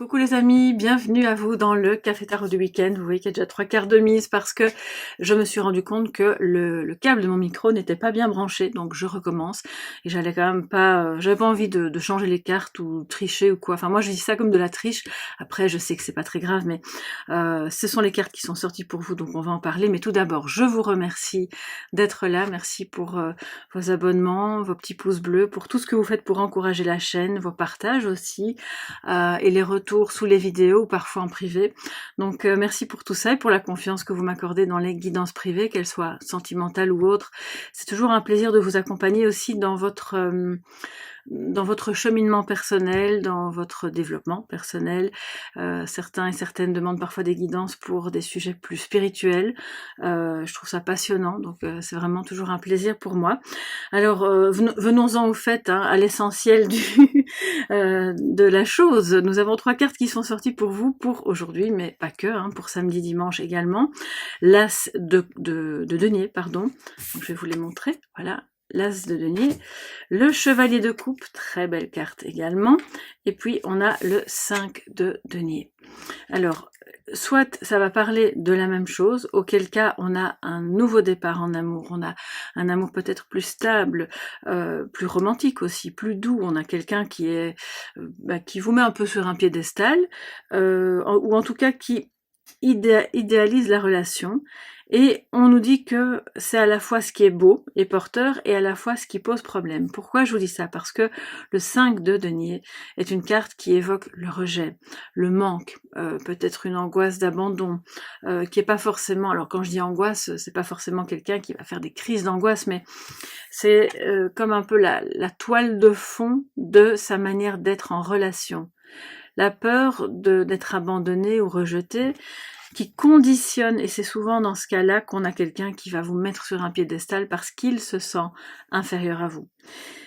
Coucou les amis, bienvenue à vous dans le Café Tarot du week-end. Vous voyez qu'il y a déjà 3/4 de mise parce que je me suis rendu compte que le câble de mon micro n'était pas bien branché, donc je recommence. Et j'allais quand même pas, j'avais pas envie de changer les cartes ou tricher ou quoi. Enfin moi je dis ça comme de la triche. Après je sais que c'est pas très grave, mais ce sont les cartes qui sont sorties pour vous, donc on va en parler. Mais tout d'abord, je vous remercie d'être là. Merci pour vos abonnements, vos petits pouces bleus, pour tout ce que vous faites pour encourager la chaîne, vos partages aussi. Et les retours sous les vidéos ou parfois en privé. Donc merci pour tout ça et pour la confiance que vous m'accordez dans les guidances privées, qu'elles soient sentimentales ou autres. C'est toujours un plaisir de vous accompagner aussi dans votre cheminement personnel, dans votre développement personnel. Certains et certaines demandent parfois des guidances pour des sujets plus spirituels. Je trouve ça passionnant, donc c'est vraiment toujours un plaisir pour moi. Alors venons-en au fait, hein, à l'essentiel de la chose. Nous avons 3 cartes qui sont sorties pour vous pour aujourd'hui, mais pas que, hein, pour samedi, dimanche également. L'As de denier, pardon. Donc, je vais vous les montrer. Voilà, l'As de denier. Le Chevalier de coupe, très belle carte également. Et puis, on a le 5 de denier. Alors, soit ça va parler de la même chose, auquel cas on a un nouveau départ en amour, on a un amour peut-être plus stable, plus romantique aussi, plus doux, on a quelqu'un qui est qui vous met un peu sur un piédestal, ou en tout cas qui idéalise la relation, et on nous dit que c'est à la fois ce qui est beau et porteur, et à la fois ce qui pose problème. Pourquoi je vous dis ça? Parce que le 5 de denier est une carte qui évoque le rejet, le manque, peut-être une angoisse d'abandon, qui est pas forcément, alors quand je dis angoisse, c'est pas forcément quelqu'un qui va faire des crises d'angoisse, mais c'est comme un peu la toile de fond de sa manière d'être en relation. La peur d'être abandonné ou rejeté, qui conditionne, et c'est souvent dans ce cas-là qu'on a quelqu'un qui va vous mettre sur un piédestal parce qu'il se sent inférieur à vous.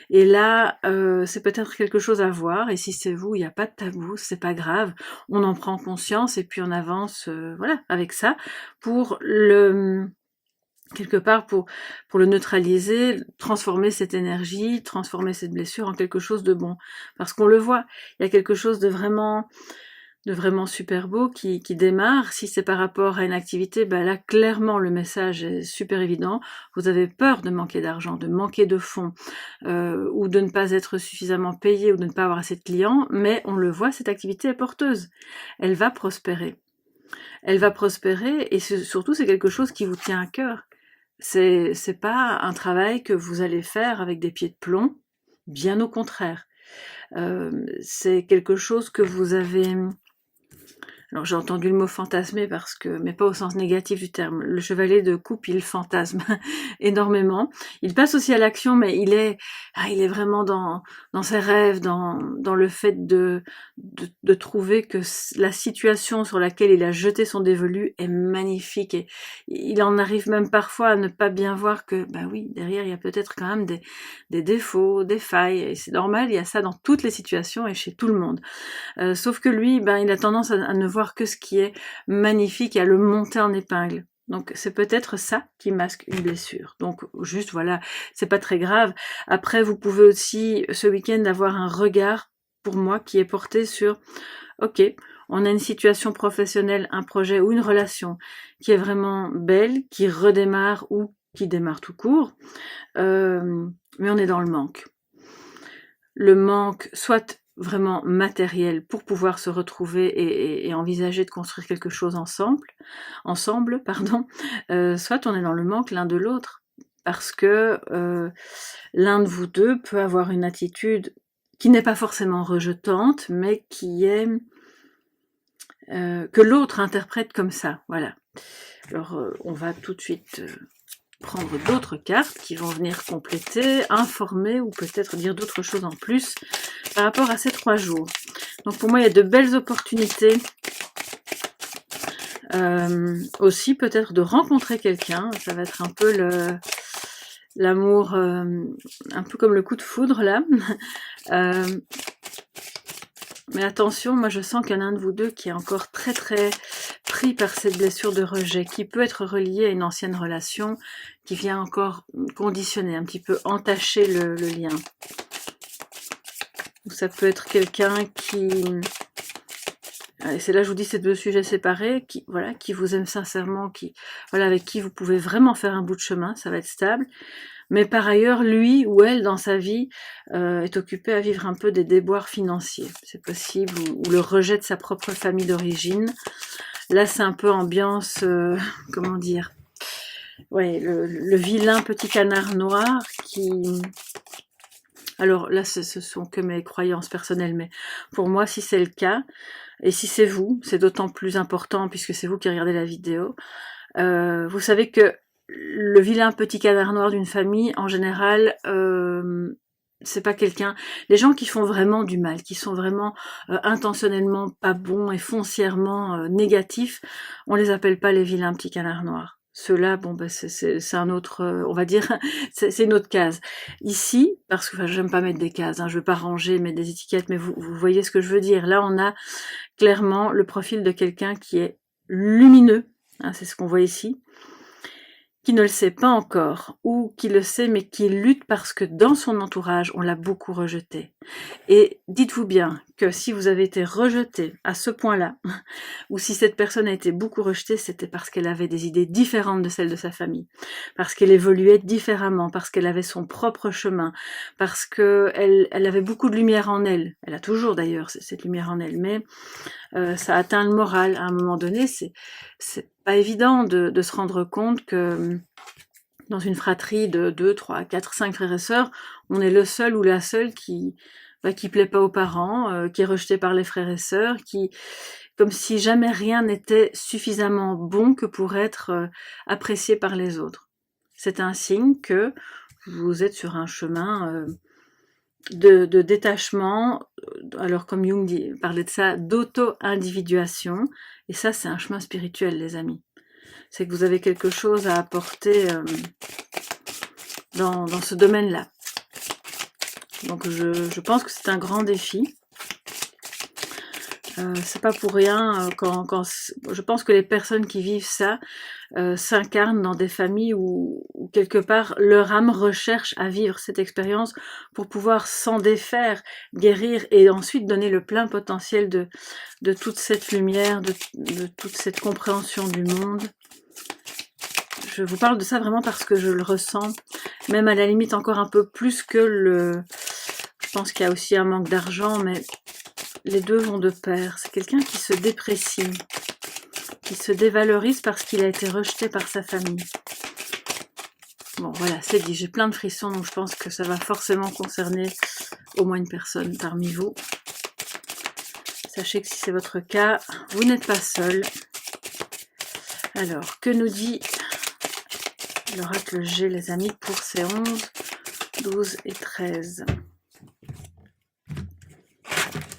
Et là, c'est peut-être quelque chose à voir, et si c'est vous, il n'y a pas de tabou, c'est pas grave, on en prend conscience et puis on avance, voilà, avec ça, pour le quelque part pour le neutraliser, transformer cette énergie, transformer cette blessure en quelque chose de bon. Parce qu'on le voit, il y a quelque chose de vraiment super beau qui démarre. Si c'est par rapport à une activité, bah là clairement le message est super évident. Vous avez peur de manquer d'argent, de manquer de fonds, ou de ne pas être suffisamment payé, ou de ne pas avoir assez de clients, mais on le voit, cette activité est porteuse. Elle va prospérer. Elle va prospérer, et surtout c'est quelque chose qui vous tient à cœur. C'est pas un travail que vous allez faire avec des pieds de plomb, bien au contraire. C'est quelque chose que vous avez... Alors j'ai entendu le mot fantasmer mais pas au sens négatif du terme. Le chevalier de coupe, il fantasme énormément. Il passe aussi à l'action, mais il est vraiment dans ses rêves, dans le fait de trouver que la situation sur laquelle il a jeté son dévolu est magnifique, et il en arrive même parfois à ne pas bien voir que, bah oui, derrière il y a peut-être quand même des défauts, des failles, et c'est normal, il y a ça dans toutes les situations et chez tout le monde. Sauf que lui, il a tendance à ne voir que ce qui est magnifique et à le monter en épingle. Donc c'est peut-être ça qui masque une blessure. Donc juste voilà, c'est pas très grave. Après, vous pouvez aussi ce week-end avoir un regard, pour moi, qui est porté sur ok, on a une situation professionnelle, un projet ou une relation qui est vraiment belle, qui redémarre ou qui démarre tout court, mais on est dans le manque. Le manque, soit vraiment matériel pour pouvoir se retrouver et envisager de construire quelque chose ensemble, pardon, soit on est dans le manque l'un de l'autre, parce que l'un de vous deux peut avoir une attitude qui n'est pas forcément rejetante, mais qui est que l'autre interprète comme ça, voilà. Alors on va tout de suite prendre d'autres cartes qui vont venir compléter, informer ou peut-être dire d'autres choses en plus par rapport à ces 3 jours. Donc pour moi, il y a de belles opportunités aussi peut-être de rencontrer quelqu'un. Ça va être un peu l'amour, un peu comme le coup de foudre là. Mais attention, moi je sens qu'il y en a un de vous deux qui est encore très très pris par cette blessure de rejet, qui peut être reliée à une ancienne relation, qui vient encore conditionner, un petit peu entacher le lien. Ou ça peut être quelqu'un qui Et c'est là que je vous dis ces deux sujets séparés, voilà, qui vous aiment sincèrement, voilà, avec qui vous pouvez vraiment faire un bout de chemin, ça va être stable. Mais par ailleurs, lui ou elle, dans sa vie, est occupé à vivre un peu des déboires financiers. C'est possible, ou le rejet de sa propre famille d'origine. Là, c'est un peu ambiance, comment dire, ouais, le vilain petit canard noir qui... Alors là, ce sont que mes croyances personnelles, mais pour moi, si c'est le cas, et si c'est vous, c'est d'autant plus important puisque c'est vous qui regardez la vidéo, vous savez que le vilain petit canard noir d'une famille, en général, c'est pas quelqu'un... Les gens qui font vraiment du mal, qui sont vraiment intentionnellement pas bons et foncièrement négatifs, on les appelle pas les vilains petits canards noirs. Ceux-là, bon, bah, c'est un autre, on va dire, c'est une autre case. Ici, parce que, enfin, j'aime pas mettre des cases, hein, je veux pas ranger, mettre des étiquettes, mais vous voyez ce que je veux dire. Là, on a clairement le profil de quelqu'un qui est lumineux, hein, c'est ce qu'on voit ici, qui ne le sait pas encore, ou qui le sait mais qui lutte parce que dans son entourage, on l'a beaucoup rejeté. Et dites-vous bien que si vous avez été rejeté à ce point-là, ou si cette personne a été beaucoup rejetée, c'était parce qu'elle avait des idées différentes de celles de sa famille, parce qu'elle évoluait différemment, parce qu'elle avait son propre chemin, parce qu'elle avait beaucoup de lumière en elle. Elle a toujours d'ailleurs cette lumière en elle, mais ça atteint le moral. À un moment donné, c'est pas évident de se rendre compte que dans une fratrie de 2, 3, 4, 5 frères et sœurs, on est le seul ou la seule qui plaît pas aux parents, qui est rejeté par les frères et sœurs, comme si jamais rien n'était suffisamment bon que pour être apprécié par les autres. C'est un signe que vous êtes sur un chemin de détachement, alors comme Jung parlait de ça, d'auto-individuation, et ça c'est un chemin spirituel les amis. C'est que vous avez quelque chose à apporter dans ce domaine-là. Donc je pense que c'est un grand défi. C'est pas pour rien quand je pense que les personnes qui vivent ça s'incarnent dans des familles où quelque part leur âme recherche à vivre cette expérience pour pouvoir s'en défaire, guérir et ensuite donner le plein potentiel de toute cette lumière, de toute cette compréhension du monde. Je vous parle de ça vraiment parce que je le ressens, même à la limite encore un peu plus que je pense qu'il y a aussi un manque d'argent, mais les deux vont de pair. C'est quelqu'un qui se déprécie, qui se dévalorise parce qu'il a été rejeté par sa famille. Bon, voilà, c'est dit. J'ai plein de frissons, donc je pense que ça va forcément concerner au moins une personne parmi vous. Sachez que si c'est votre cas, vous n'êtes pas seul. Alors, que nous dit l'oracle G, les amis, pour ces 11, 12 et 13?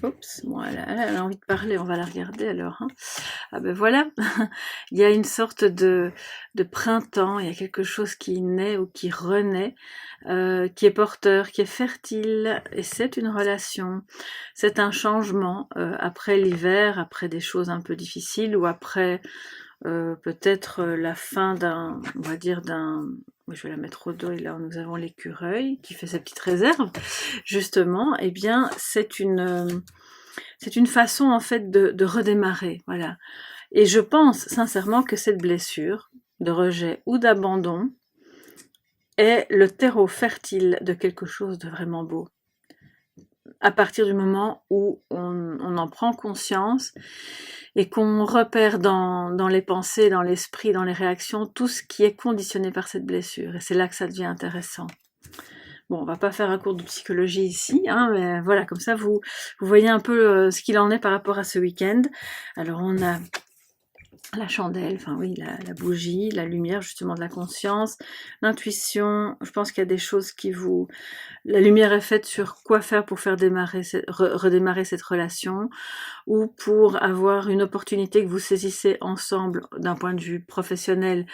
Oups, bon, elle a envie de parler, on va la regarder alors. Hein. Ah ben voilà, il y a une sorte de printemps, il y a quelque chose qui naît ou qui renaît, qui est porteur, qui est fertile, et c'est une relation, c'est un changement après l'hiver, après des choses un peu difficiles, ou après peut-être la fin on va dire je vais la mettre au dos, et là nous avons l'écureuil qui fait sa petite réserve, justement, eh bien c'est une façon en fait de redémarrer, voilà. Et je pense sincèrement que cette blessure de rejet ou d'abandon est le terreau fertile de quelque chose de vraiment beau. À partir du moment où on en prend conscience et qu'on repère dans les pensées, dans l'esprit, dans les réactions, tout ce qui est conditionné par cette blessure. Et c'est là que ça devient intéressant. Bon, on va pas faire un cours de psychologie ici, hein, mais voilà, comme ça vous voyez un peu ce qu'il en est par rapport à ce week-end. Alors on a la chandelle, enfin oui, la bougie, la lumière justement de la conscience, l'intuition. Je pense qu'il y a des choses qui vous... La lumière est faite sur quoi faire pour faire redémarrer cette relation, ou pour avoir une opportunité que vous saisissez ensemble d'un point de vue professionnel,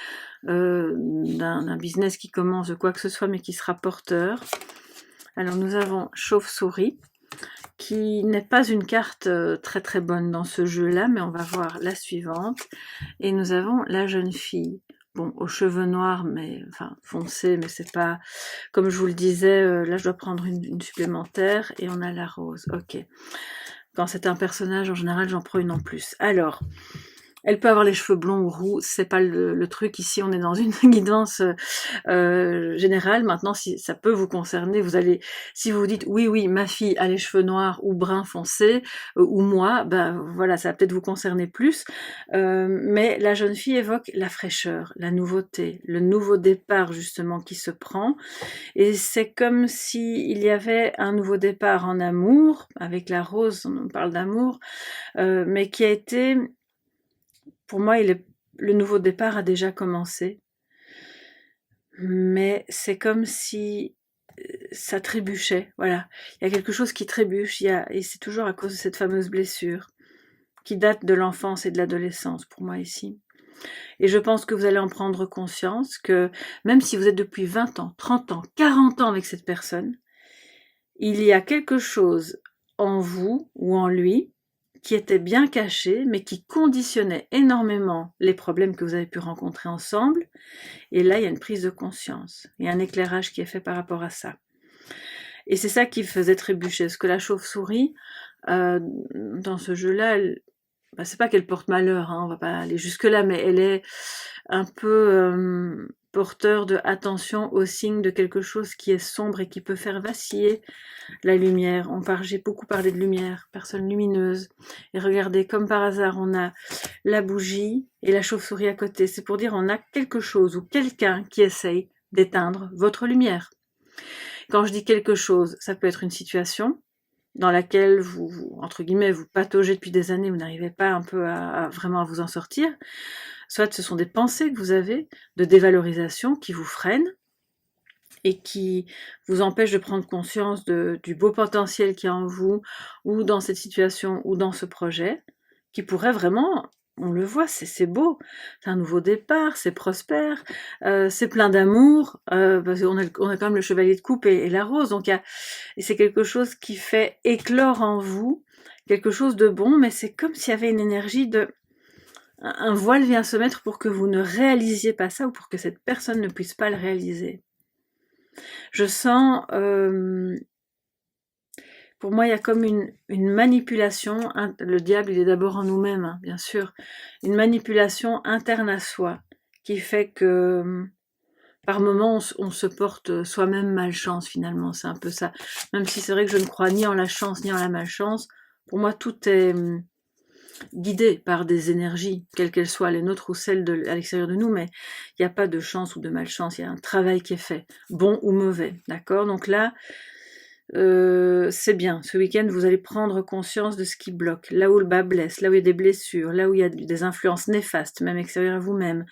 d'un business qui commence, de quoi que ce soit, mais qui sera porteur. Alors nous avons chauve-souris, qui n'est pas une carte très très bonne dans ce jeu-là, mais on va voir la suivante. Et nous avons la jeune fille, bon, aux cheveux noirs, mais enfin foncés, mais c'est pas... Comme je vous le disais, là je dois prendre une supplémentaire, et on a la rose, ok. Quand c'est un personnage, en général, j'en prends une en plus. Alors, elle peut avoir les cheveux blonds ou roux, c'est pas le truc. Ici, on est dans une guidance générale. Maintenant, si ça peut vous concerner, si vous vous dites oui, oui, ma fille a les cheveux noirs ou brun foncé, ou moi, ben voilà, ça va peut-être vous concerner plus. Mais la jeune fille évoque la fraîcheur, la nouveauté, le nouveau départ justement qui se prend. Et c'est comme si il y avait un nouveau départ en amour, avec la rose, on parle d'amour, mais qui a été, pour moi, le nouveau départ a déjà commencé, mais c'est comme si ça trébuchait, voilà. Il y a quelque chose qui trébuche, et c'est toujours à cause de cette fameuse blessure, qui date de l'enfance et de l'adolescence, pour moi ici. Et je pense que vous allez en prendre conscience, que même si vous êtes depuis 20 ans, 30 ans, 40 ans avec cette personne, il y a quelque chose en vous ou en lui qui était bien caché, mais qui conditionnait énormément les problèmes que vous avez pu rencontrer ensemble. Et là, il y a une prise de conscience, il y a un éclairage qui est fait par rapport à ça. Et c'est ça qui faisait trébucher, parce que la chauve-souris, dans ce jeu-là, c'est pas qu'elle porte malheur, hein, on va pas aller jusque-là, mais elle est un peu porteur de attention aux signes de quelque chose qui est sombre et qui peut faire vaciller la lumière. J'ai beaucoup parlé de lumière, personne lumineuse. Et regardez, comme par hasard, on a la bougie et la chauve-souris à côté. C'est pour dire on a quelque chose ou quelqu'un qui essaye d'éteindre votre lumière. Quand je dis quelque chose, ça peut être une situation dans laquelle entre guillemets, vous pataugez depuis des années, vous n'arrivez pas un peu vraiment à vous en sortir. Soit ce sont des pensées que vous avez de dévalorisation qui vous freinent et qui vous empêchent de prendre conscience du beau potentiel qu'il y a en vous, ou dans cette situation, ou dans ce projet, qui pourrait vraiment, on le voit, c'est beau, c'est un nouveau départ, c'est prospère, c'est plein d'amour, parce qu'on a quand même le chevalier de coupe et la rose, donc et c'est quelque chose qui fait éclore en vous, quelque chose de bon, mais c'est comme s'il y avait une énergie un voile vient se mettre pour que vous ne réalisiez pas ça, ou pour que cette personne ne puisse pas le réaliser. Je sens, pour moi, il y a comme une manipulation, le diable, il est d'abord en nous-mêmes, hein, bien sûr, une manipulation interne à soi, qui fait que, par moments, on se porte soi-même malchance, finalement, c'est un peu ça. Même si c'est vrai que je ne crois ni en la chance, ni en la malchance, pour moi, tout est guidé par des énergies, quelles qu'elles soient, les nôtres ou celles à l'extérieur de nous, mais il n'y a pas de chance ou de malchance, il y a un travail qui est fait, bon ou mauvais, d'accord? Donc là, c'est bien, ce week-end, vous allez prendre conscience de ce qui bloque, là où le bas blesse, là où il y a des blessures, là où il y a des influences néfastes, même extérieures à vous-même,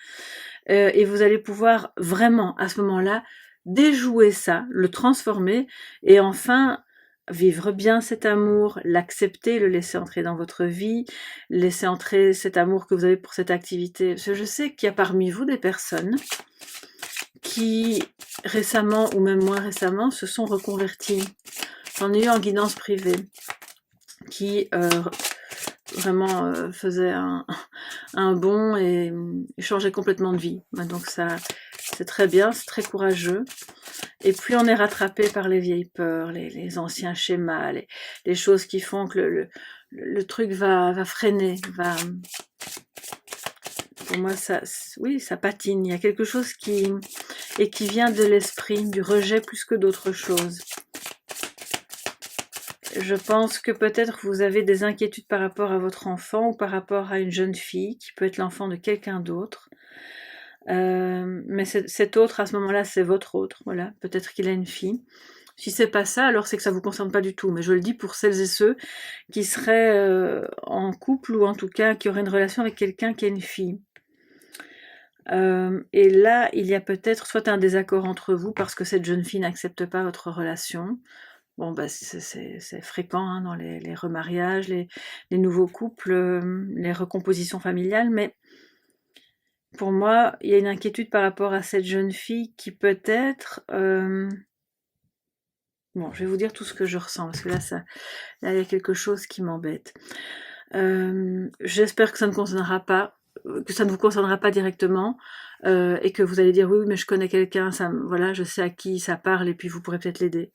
et vous allez pouvoir vraiment, à ce moment-là, déjouer ça, le transformer, et enfin vivre bien cet amour, l'accepter, le laisser entrer dans votre vie, laisser entrer cet amour que vous avez pour cette activité. Parce que je sais qu'il y a parmi vous des personnes qui, récemment ou même moins récemment, se sont reconverties. J'en ai eu en guidance privée, qui vraiment faisait un bond et changeait complètement de vie. Donc ça, c'est très bien, c'est très courageux. Et puis on est rattrapé par les vieilles peurs, les anciens schémas, les choses qui font que le truc va freiner, pour moi, oui, ça patine. Il y a quelque chose qui vient de l'esprit, du rejet plus que d'autres choses. Je pense que peut-être vous avez des inquiétudes par rapport à votre enfant ou par rapport à une jeune fille qui peut être l'enfant de quelqu'un d'autre. Mais cet autre, à ce moment-là, c'est votre autre. Voilà, peut-être qu'il a une fille. Si c'est pas ça, alors c'est que ça vous concerne pas du tout. Mais je le dis pour celles et ceux qui seraient en couple, ou en tout cas qui auraient une relation avec quelqu'un qui a une fille. Et là, il y a peut-être soit un désaccord entre vous parce que cette jeune fille n'accepte pas votre relation. Bon, c'est fréquent, hein, dans les remariages, les nouveaux couples, les recompositions familiales, mais pour moi, il y a une inquiétude par rapport à cette jeune fille qui peut-être... Bon, je vais vous dire tout ce que je ressens, parce que là, il y a quelque chose qui m'embête. J'espère que ça ne vous concernera pas directement, et que vous allez dire oui, mais je connais quelqu'un, voilà, je sais à qui ça parle, et puis vous pourrez peut-être l'aider.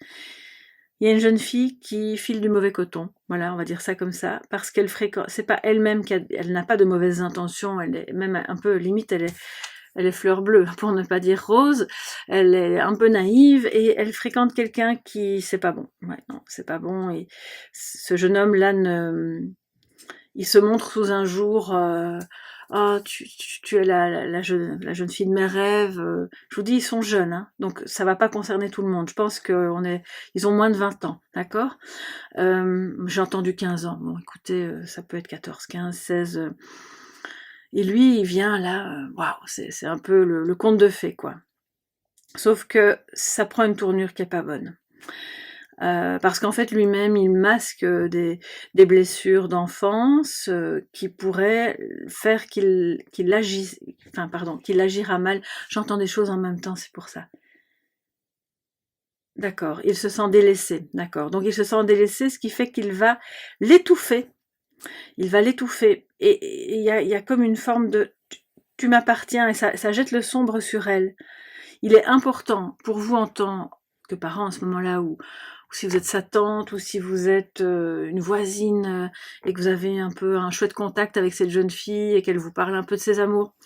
il y a une jeune fille qui file du mauvais coton, voilà, on va dire ça comme ça, parce qu'elle fréquente, c'est pas elle-même elle n'a pas de mauvaises intentions, elle est même un peu, limite, elle est fleur bleue, pour ne pas dire rose, elle est un peu naïve, et elle fréquente quelqu'un qui, c'est pas bon, ouais, non, c'est pas bon, et ce jeune homme-là il se montre sous un jour, oh, tu es la jeune fille de mes rêves. Je vous dis, ils sont jeunes, hein, donc ça va pas concerner tout le monde. Je pense ils ont moins de 20 ans, d'accord. J'ai entendu 15 ans. Bon, écoutez, ça peut être 14, 15, 16. Et lui, il vient là, waouh, c'est un peu le conte de fées, quoi. Sauf que ça prend une tournure qui est pas bonne. Parce qu'en fait lui-même il masque des blessures d'enfance qui pourraient faire qu'il agisse, enfin pardon, qu'il agira mal. J'entends des choses en même temps, c'est pour ça. D'accord, il se sent délaissé, d'accord. Donc il se sent délaissé, ce qui fait qu'il va l'étouffer. Il va l'étouffer. Et il y a comme une forme de tu m'appartiens, et ça jette le sombre sur elle. Il est important pour vous en tant que parent à ce moment-là, ou si vous êtes sa tante, ou si vous êtes une voisine et que vous avez un peu un chouette contact avec cette jeune fille et qu'elle vous parle un peu de ses amours,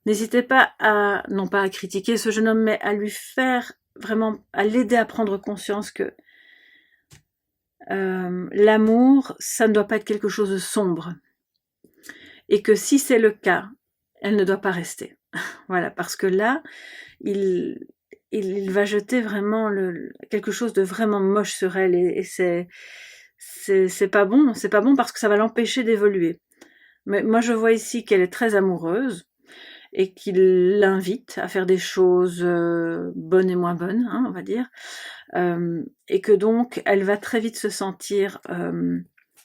n'hésitez pas à, non pas à critiquer ce jeune homme, mais à lui faire vraiment, à l'aider à prendre conscience que l'amour, ça ne doit pas être quelque chose de sombre. Et que si c'est le cas, elle ne doit pas rester. Voilà, parce que là, il va jeter vraiment quelque chose de vraiment moche sur elle, et c'est pas bon, c'est pas bon parce que ça va l'empêcher d'évoluer. Mais moi je vois ici qu'elle est très amoureuse et qu'il l'invite à faire des choses bonnes et moins bonnes, hein, on va dire, et que donc elle va très vite se sentir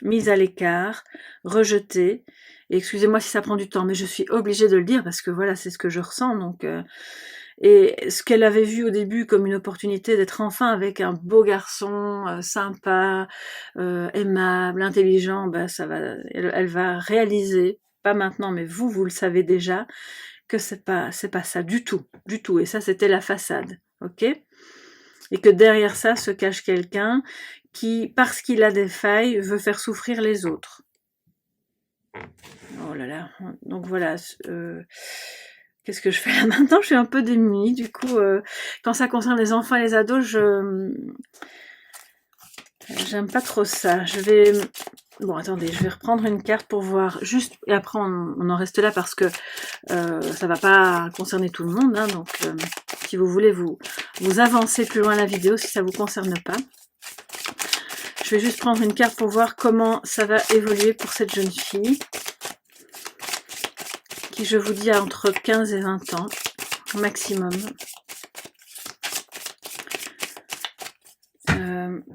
mise à l'écart, rejetée. Et excusez-moi si ça prend du temps, mais je suis obligée de le dire parce que voilà, c'est ce que je ressens. Donc, et ce qu'elle avait vu au début comme une opportunité d'être enfin avec un beau garçon, sympa, aimable, intelligent, bah elle va réaliser, pas maintenant, mais vous le savez déjà, que c'est pas ça du tout, du tout. Et ça, c'était la façade, ok? Et que derrière ça se cache quelqu'un qui, parce qu'il a des failles, veut faire souffrir les autres. Oh là là, donc voilà. Qu'est-ce que je fais là maintenant? Je suis un peu démunie, du coup, quand ça concerne les enfants et les ados, j'aime pas trop ça. Bon, attendez, je vais reprendre une carte pour voir juste, et après on en reste là parce que ça va pas concerner tout le monde, hein, donc si vous voulez vous avancez plus loin la vidéo si ça vous concerne pas. Je vais juste prendre une carte pour voir comment ça va évoluer pour cette jeune fille, qui, je vous dis, a entre 15 et 20 ans, maximum.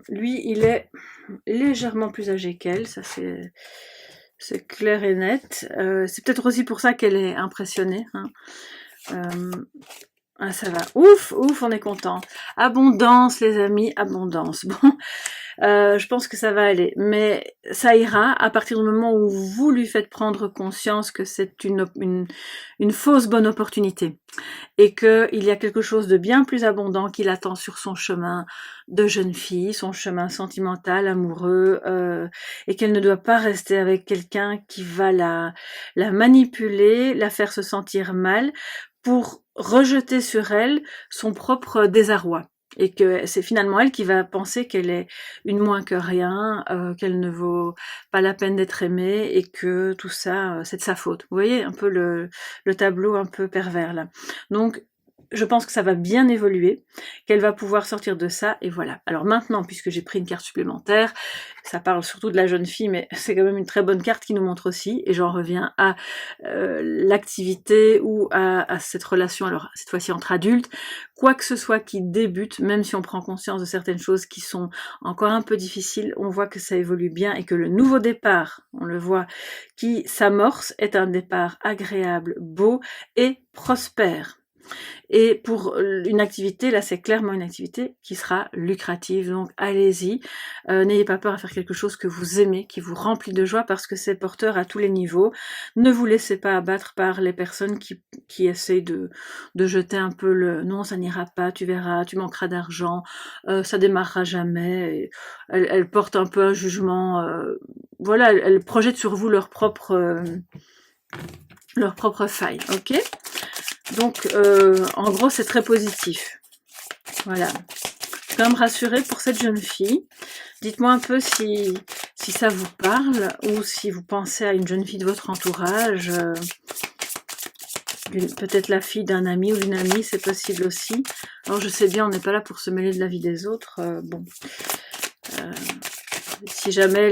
Lui, il est légèrement plus âgé qu'elle, ça c'est clair et net. C'est peut-être aussi pour ça qu'elle est impressionnée, hein. Ah, ça va. Ouf, on est content. Abondance, les amis, abondance. Bon, je pense que ça va aller. Mais ça ira à partir du moment où vous lui faites prendre conscience que c'est une fausse bonne opportunité. Et qu'il y a quelque chose de bien plus abondant qui l'attend sur son chemin de jeune fille, son chemin sentimental, amoureux, et qu'elle ne doit pas rester avec quelqu'un qui va la manipuler, la faire se sentir mal, pour rejeter sur elle son propre désarroi. Et que c'est finalement elle qui va penser qu'elle est une moins que rien, qu'elle ne vaut pas la peine d'être aimée, et que tout ça, c'est de sa faute. Vous voyez un peu le tableau un peu pervers là. Donc, je pense que ça va bien évoluer, qu'elle va pouvoir sortir de ça, et voilà. Alors maintenant, puisque j'ai pris une carte supplémentaire, ça parle surtout de la jeune fille, mais c'est quand même une très bonne carte qui nous montre aussi, et j'en reviens à l'activité ou à cette relation, alors cette fois-ci entre adultes, quoi que ce soit qui débute, même si on prend conscience de certaines choses qui sont encore un peu difficiles, on voit que ça évolue bien, et que le nouveau départ, on le voit, qui s'amorce, est un départ agréable, beau et prospère. Et pour une activité, là c'est clairement une activité qui sera lucrative, donc allez-y, n'ayez pas peur à faire quelque chose que vous aimez, qui vous remplit de joie, parce que c'est porteur à tous les niveaux. Ne vous laissez pas abattre par les personnes qui essayent de jeter un peu le «non, ça n'ira pas, tu verras, tu manqueras d'argent, ça démarrera jamais». Et elles portent un peu un jugement, voilà, elles projettent sur vous leur propre faille, ok? Donc, en gros, c'est très positif. Voilà. Je suis quand même rassurée pour cette jeune fille. Dites-moi un peu si ça vous parle, ou si vous pensez à une jeune fille de votre entourage, peut-être la fille d'un ami ou d'une amie, c'est possible aussi. Alors, je sais bien, on n'est pas là pour se mêler de la vie des autres. Bon, si jamais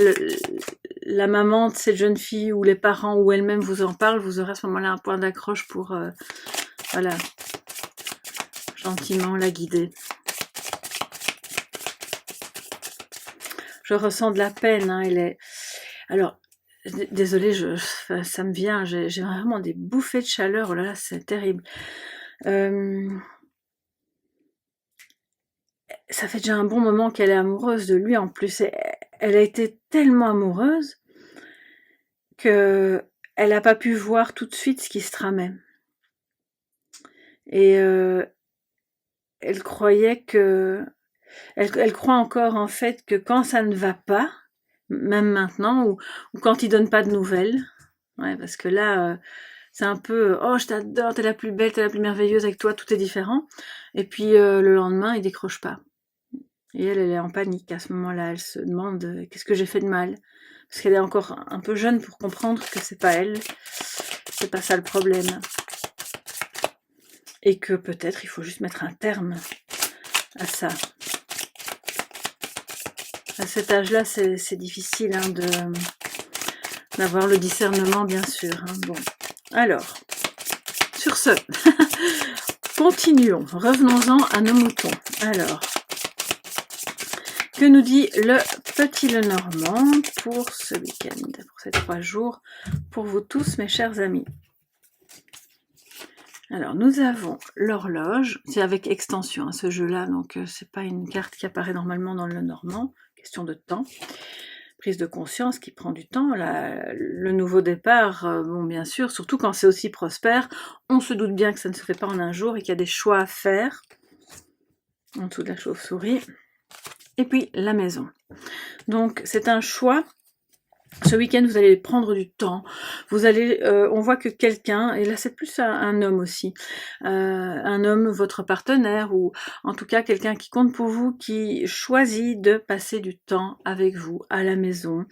la maman de cette jeune fille, ou les parents, ou elle-même vous en parle, vous aurez à ce moment-là un point d'accroche pour... voilà, gentiment la guider. Je ressens de la peine, hein, elle est... Alors, désolée, ça me vient, j'ai vraiment des bouffées de chaleur, oh là là, c'est terrible. Ça fait déjà un bon moment qu'elle est amoureuse de lui, en plus, elle a été tellement amoureuse que elle n'a pas pu voir tout de suite ce qui se tramait. Et elle croyait que... Elle croit encore, en fait, que quand ça ne va pas, même maintenant, ou quand il donne pas de nouvelles, ouais, parce que là, c'est un peu oh, je t'adore, t'es la plus belle, t'es la plus merveilleuse, avec toi tout est différent. Et puis le lendemain, il décroche pas. Et elle est en panique à ce moment-là. Elle se demande qu'est-ce que j'ai fait de mal. Parce qu'elle est encore un peu jeune pour comprendre que c'est pas elle, c'est pas ça le problème. Et que peut-être il faut juste mettre un terme à ça. À cet âge-là, c'est difficile, hein, d'avoir le discernement, bien sûr, hein. Bon, alors, sur ce, continuons, revenons-en à nos moutons. Alors, que nous dit le petit Lenormand pour ce week-end, pour ces 3 jours, pour vous tous, mes chers amis? Alors, nous avons l'horloge, c'est avec extension, hein, ce jeu-là, donc c'est pas une carte qui apparaît normalement dans le Lenormand, question de temps. Prise de conscience qui prend du temps, le nouveau départ, bon bien sûr, surtout quand c'est aussi prospère, on se doute bien que ça ne se fait pas en un jour et qu'il y a des choix à faire, en dessous de la chauve-souris, et puis la maison. Donc c'est un choix. Ce week-end, vous allez prendre du temps. Vous allez, on voit que quelqu'un, et là c'est plus un homme aussi, un homme, votre partenaire, ou en tout cas quelqu'un qui compte pour vous, qui choisit de passer du temps avec vous à la maison,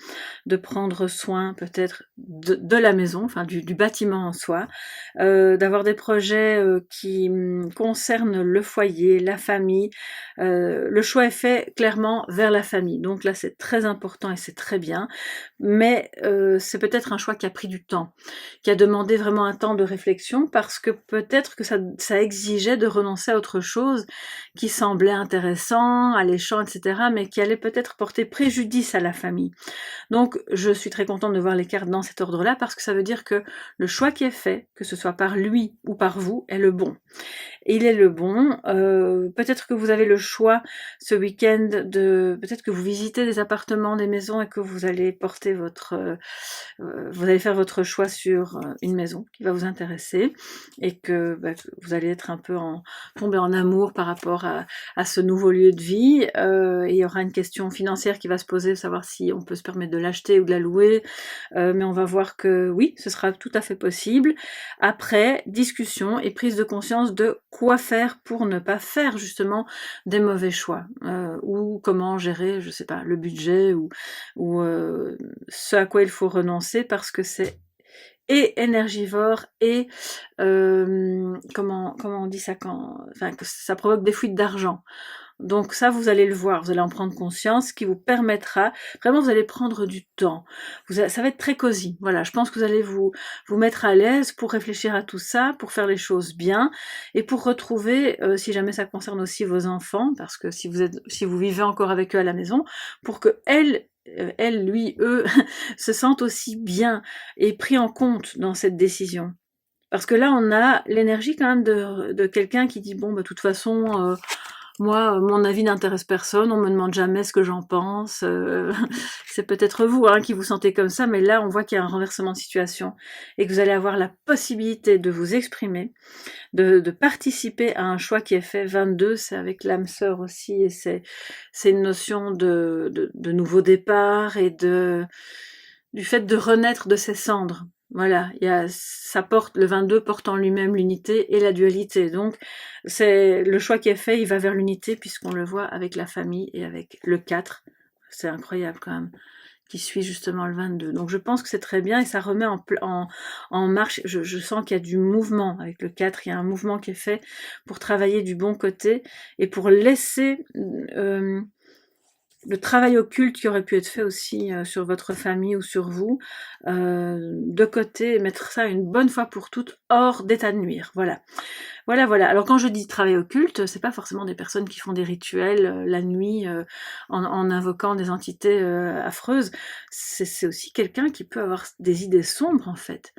de prendre soin peut-être de la maison, enfin du bâtiment en soi, d'avoir des projets qui concernent le foyer, la famille. Le choix est fait clairement vers la famille. Donc là c'est très important et c'est très bien. Mais c'est peut-être un choix qui a pris du temps, qui a demandé vraiment un temps de réflexion, parce que peut-être que ça exigeait de renoncer à autre chose qui semblait intéressant, alléchant, etc., mais qui allait peut-être porter préjudice à la famille. Donc je suis très contente de voir les cartes dans cet ordre-là, parce que ça veut dire que le choix qui est fait, que ce soit par lui ou par vous, est le bon. Il est le bon. Peut-être que vous avez le choix ce week-end peut-être que vous visitez des appartements, des maisons, et que vous allez porter vous allez faire votre choix sur une maison qui va vous intéresser, et que vous allez être un peu tomber en amour par rapport à ce nouveau lieu de vie. Et il y aura une question financière qui va se poser, savoir si on peut se permettre de l'acheter ou de la louer. Mais on va voir que oui, ce sera tout à fait possible. Après, discussion et prise de conscience de quoi faire pour ne pas faire justement des mauvais choix, ou comment gérer, je sais pas, le budget, ou ce à quoi il faut renoncer, parce que c'est et énergivore, et comment on dit ça, enfin, que ça provoque des fuites d'argent. Donc ça, vous allez le voir, vous allez en prendre conscience, ce qui vous permettra, vraiment vous allez prendre du temps. Ça va être très cosy, voilà, je pense que vous allez vous mettre à l'aise pour réfléchir à tout ça, pour faire les choses bien, et pour retrouver, si jamais ça concerne aussi vos enfants, parce que si vous vivez encore avec eux à la maison, pour que elle, lui, eux, se sentent aussi bien et pris en compte dans cette décision. Parce que là, on a l'énergie quand même de quelqu'un qui dit, bon, bah, de toute façon, moi, mon avis n'intéresse personne, on me demande jamais ce que j'en pense. C'est peut-être vous hein, qui vous sentez comme ça, mais là, on voit qu'il y a un renversement de situation et que vous allez avoir la possibilité de vous exprimer, de participer à un choix qui est fait. 22, c'est avec l'âme sœur aussi, et c'est une notion de nouveau départ et du fait de renaître de ses cendres. Voilà, ça porte, le 22 porte en lui-même l'unité et la dualité. Donc, c'est le choix qui est fait, il va vers l'unité puisqu'on le voit avec la famille et avec le 4. C'est incroyable quand même, qui suit justement le 22. Donc, je pense que c'est très bien et ça remet en marche. Je sens qu'il y a du mouvement avec le 4. Il y a un mouvement qui est fait pour travailler du bon côté et pour laisser le travail occulte qui aurait pu être fait aussi sur votre famille ou sur vous, de côté et mettre ça une bonne fois pour toutes hors d'état de nuire. Voilà. Voilà, voilà. Alors quand je dis travail occulte, c'est pas forcément des personnes qui font des rituels la nuit en invoquant des entités affreuses. C'est aussi quelqu'un qui peut avoir des idées sombres en fait.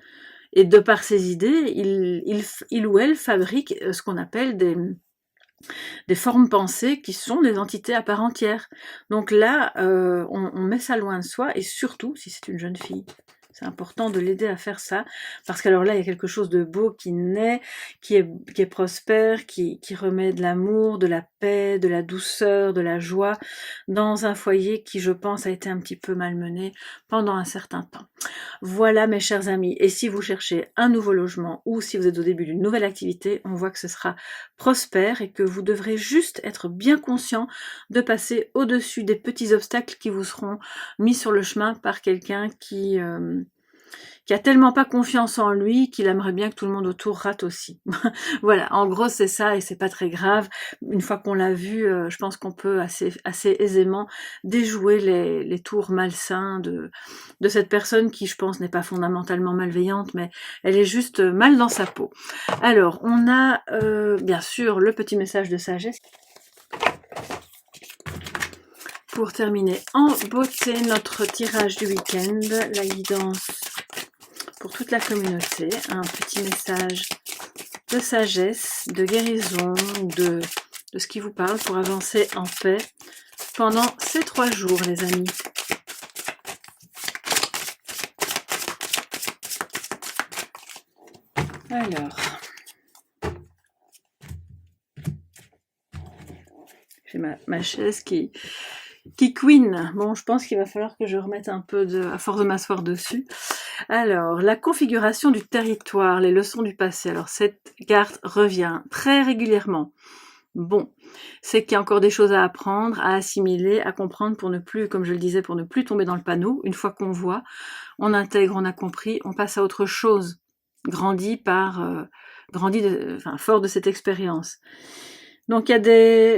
Et de par ces idées, il ou elle fabrique ce qu'on appelle des formes pensées qui sont des entités à part entière. Donc là, on met ça loin de soi, et surtout, si c'est une jeune fille, c'est important de l'aider à faire ça, parce qu'alors là, il y a quelque chose de beau qui naît, qui est prospère, qui remet de l'amour, de la paix, de la douceur, de la joie, dans un foyer qui, je pense, a été un petit peu malmené pendant un certain temps. Voilà mes chers amis, et si vous cherchez un nouveau logement ou si vous êtes au début d'une nouvelle activité, on voit que ce sera prospère et que vous devrez juste être bien conscient de passer au-dessus des petits obstacles qui vous seront mis sur le chemin par quelqu'un qui a tellement pas confiance en lui qu'il aimerait bien que tout le monde autour rate aussi. Voilà, en gros c'est ça et c'est pas très grave. Une fois qu'on l'a vu, je pense qu'on peut assez aisément déjouer les tours malsains de cette personne qui, je pense, n'est pas fondamentalement malveillante, mais elle est juste mal dans sa peau. Alors, on a bien sûr le petit message de sagesse pour terminer en beauté notre tirage du week-end, la guidance pour toute la communauté, un petit message de sagesse, de guérison, de ce qui vous parle pour avancer en paix pendant ces 3 jours, les amis. Alors, j'ai ma chaise qui queen. Bon, je pense qu'il va falloir que je remette un peu à force de m'asseoir dessus. Alors, la configuration du territoire, les leçons du passé. Alors, cette carte revient très régulièrement. Bon, c'est qu'il y a encore des choses à apprendre, à assimiler, à comprendre pour ne plus, comme je le disais, pour ne plus tomber dans le panneau. Une fois qu'on voit, on intègre, on a compris, on passe à autre chose. Fort de cette expérience. Donc il y a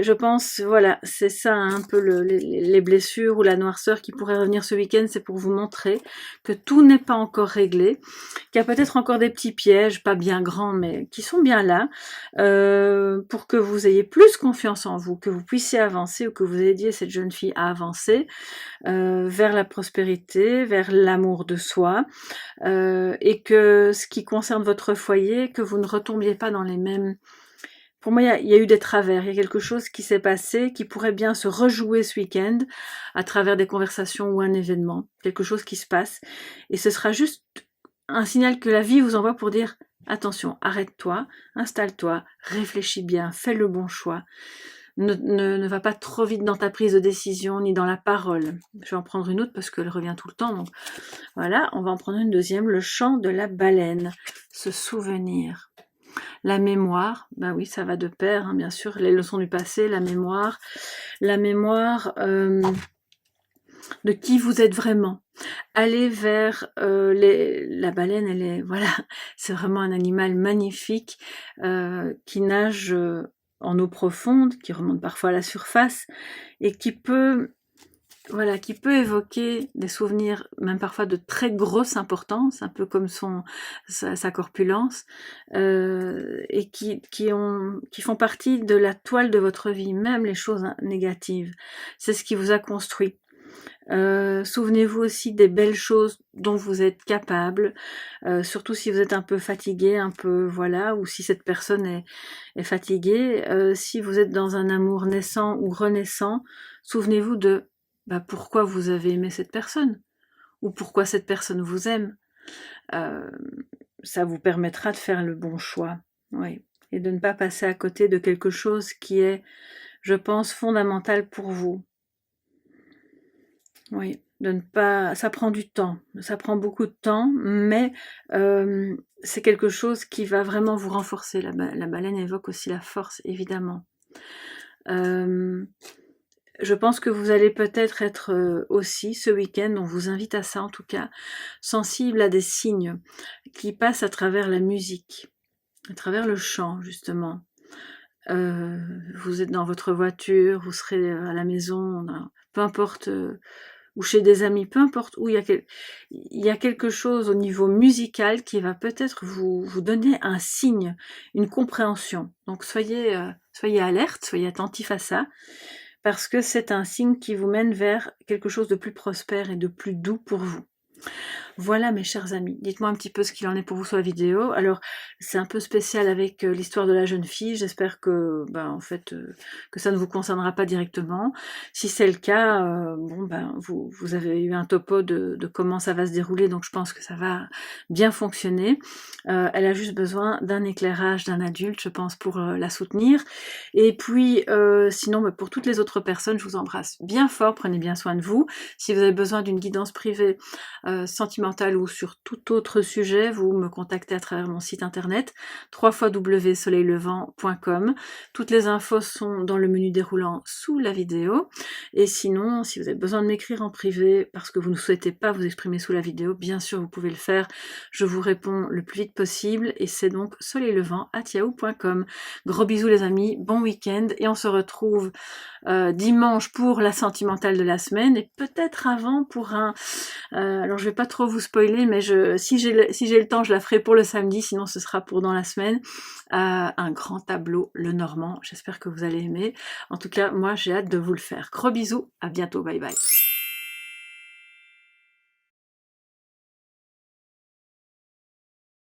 je pense, voilà, c'est ça un peu les blessures ou la noirceur qui pourrait revenir ce week-end, c'est pour vous montrer que tout n'est pas encore réglé, qu'il y a peut-être encore des petits pièges, pas bien grands, mais qui sont bien là, pour que vous ayez plus confiance en vous, que vous puissiez avancer ou que vous aidiez cette jeune fille à avancer vers la prospérité, vers l'amour de soi, et que ce qui concerne votre foyer, que vous ne retombiez pas dans les mêmes... Pour moi, il y a eu des travers, il y a quelque chose qui s'est passé, qui pourrait bien se rejouer ce week-end à travers des conversations ou un événement, quelque chose qui se passe. Et ce sera juste un signal que la vie vous envoie pour dire « Attention, arrête-toi, installe-toi, réfléchis bien, fais le bon choix. Ne va pas trop vite dans ta prise de décision ni dans la parole. » Je vais en prendre une autre parce qu'elle revient tout le temps. Donc voilà, on va en prendre une deuxième, le chant de la baleine, se souvenir. La mémoire, ben oui, ça va de pair, hein, bien sûr, les leçons du passé, la mémoire de qui vous êtes vraiment. Aller vers la baleine, elle est, voilà, c'est vraiment un animal magnifique qui nage en eau profonde, qui remonte parfois à la surface et qui peut... Voilà, qui peut évoquer des souvenirs, même parfois de très grosse importance, un peu comme sa corpulence, et qui font partie de la toile de votre vie, même les choses négatives. C'est ce qui vous a construit. Souvenez-vous aussi des belles choses dont vous êtes capable, surtout si vous êtes un peu fatigué, un peu voilà, ou si cette personne est fatiguée. Si vous êtes dans un amour naissant ou renaissant, souvenez-vous de pourquoi vous avez aimé cette personne, ou pourquoi cette personne vous aime. Euh, Ça vous permettra de faire le bon choix, oui, et de ne pas passer à côté de quelque chose qui est, je pense, fondamental pour vous. Oui, de ne pas, ça prend du temps, ça prend beaucoup de temps, mais c'est quelque chose qui va vraiment vous renforcer. La baleine évoque aussi la force, évidemment. Je pense que vous allez peut-être être aussi ce week-end, on vous invite à ça en tout cas, sensible à des signes qui passent à travers la musique, à travers le chant justement. Vous êtes dans votre voiture, vous serez à la maison, peu importe, ou chez des amis, peu importe où, il y a quelque chose au niveau musical qui va peut-être vous donner un signe, une compréhension. Donc soyez alerte, soyez attentif à ça, parce que c'est un signe qui vous mène vers quelque chose de plus prospère et de plus doux pour vous. Voilà mes chers amis, dites-moi un petit peu ce qu'il en est pour vous sur la vidéo. Alors c'est un peu spécial avec l'histoire de la jeune fille, j'espère que en fait que ça ne vous concernera pas directement. Si c'est le cas, vous avez eu un topo de comment ça va se dérouler, donc je pense que ça va bien fonctionner. Elle a juste besoin d'un éclairage d'un adulte, je pense, pour la soutenir. Et puis sinon, pour toutes les autres personnes, je vous embrasse bien fort, prenez bien soin de vous. Si vous avez besoin d'une guidance privée sentimentale ou sur tout autre sujet, vous me contactez à travers mon site internet www.soleillevent.com. Toutes les infos sont dans le menu déroulant sous la vidéo. Et sinon, si vous avez besoin de m'écrire en privé parce que vous ne souhaitez pas vous exprimer sous la vidéo, bien sûr vous pouvez le faire. Je vous réponds le plus vite possible et c'est donc soleillevent@yahoo.com. Gros bisous les amis, bon week-end et on se retrouve dimanche pour la sentimentale de la semaine et peut-être avant pour alors je vais pas trop vous spoiler, mais si j'ai le temps, je la ferai pour le samedi, sinon ce sera pour dans la semaine. Un grand tableau, le Normand. J'espère que vous allez aimer. En tout cas, moi j'ai hâte de vous le faire. Gros bisous, à bientôt, bye bye.